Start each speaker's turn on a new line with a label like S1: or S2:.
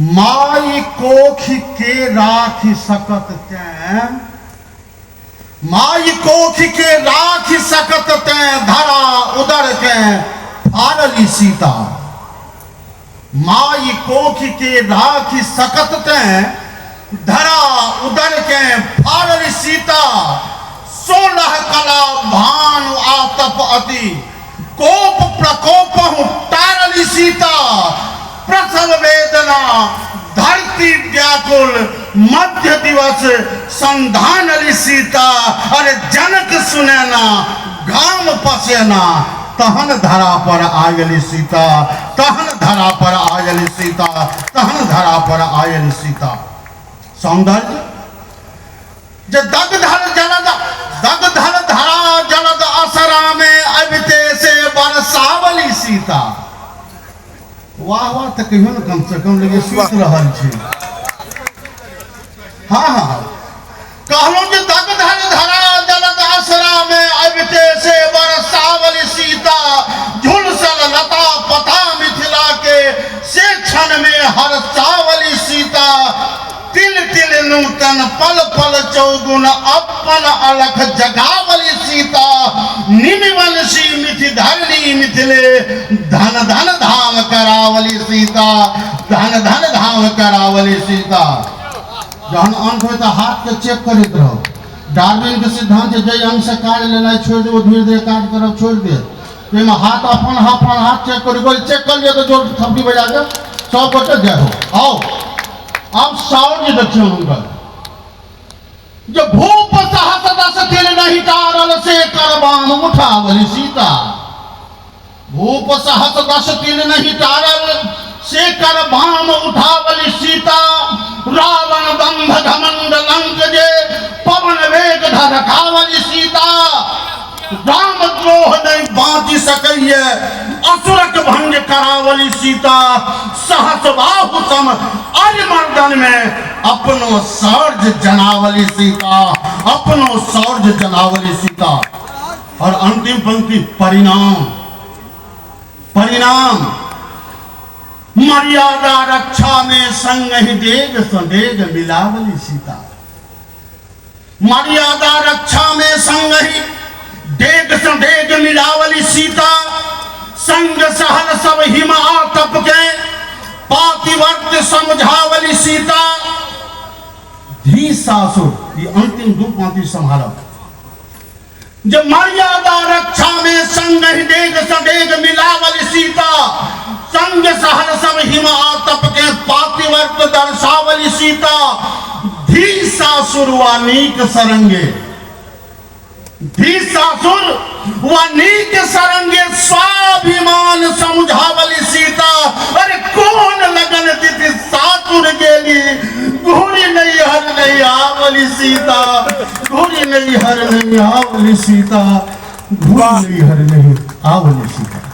S1: माई कोख के राखी सकत तैं, माई कोख के राखी सकत तैं, धरा उदर के फारली सीता। माई कोख के राखी सकत तैं, धरा उदर के फारली सीता। 16 कला भानु आतप अति, कोप प्रकोप टारली सीता। प्रसव वेदना धरती व्याकुल, मध्य दिवस संधानली सीता। अरे जनक सुनैना गाम पसेना, तहन धरा पर आयली सीता, तहन धरा पर आयली सीता, तहन धरा पर आयली सीता। सौंदर्य जे दगधर जलद, दगधर धरा जलद असरा में अबिते से बरसावली सीता। वाह वाह तो कहियो ना, कम से कम लगे सुत रहल छै। हाँ हाँ कहलो जे दगधर धरा जलद असरा में अबिते से बरसावली सीता। झुलसल लता पता मिथिला के, से क्षण में हरसावली सीता। तिल तिल नूतन पल पल चौगुन, अपन अलख जगावली सीता। निमिवंशी मिथि धरणी मिथिले, धन धन धाम करावली सीता, धन धन धाम करावली सीता। जहन अंत हो तो हाथ के चेक करते रहो। डार्विन के सिद्धांत है, जय अंग से कार्य लेना छोड़ दे, वो धीरे धीरे कार्य करब छोड़ दे। तो हाथ अपन हाथ चेक करो, कोई चेक कर लिया तो जो थपड़ी बजा के 100 बटे जय हो। आओ अब साउंड जी देखिए उनका, जो भूप सहस दस तिल नहीं तारल, से करबान उठावली सीता। भूप सहस दस तिल नहीं तारल, से करबान उठावली सीता। रावण दंभ घमंड लंक जे, पवन वेग धरकावली सीता। राम द्रोह नहीं बाँची सकैये, असुरक भंग करावली सीता। सहस बाहु सम अरिमर्दन में, अपनो सौर्ज जनावली सीता, अपनो सौर्ज जनावली सीता। और अंतिम पंक्ति परिणाम, परिणाम मर्यादा रक्षा में संग ही देग संदेग मिलावली सीता। मर्यादा रक्षा में संग ही देग संदेग मिलावली सीता। संग सहल सब हिम आतप के, पातिवर्त समझावली सीता। धी सासुर, ये अंतिम 2 पंक्ति संभालो। जब मर्यादा रक्षा में संग ही देग संदेग मिलावली सीता। संग सहल सब हिम आतप के, पातिवर्त दर्शावली सीता। धी सासुर वानीक सरंगे, धी सासुर वानीक सरंगे, स्वाभिमान समझावली सीता। अरे कौन लगन तिथि सासुर गेली, घूरी नहीं हर नहीं आवली सीता। घूरी नहीं हर नहीं आवली सीता, घूरी नहीं हर नहीं आवली सीता।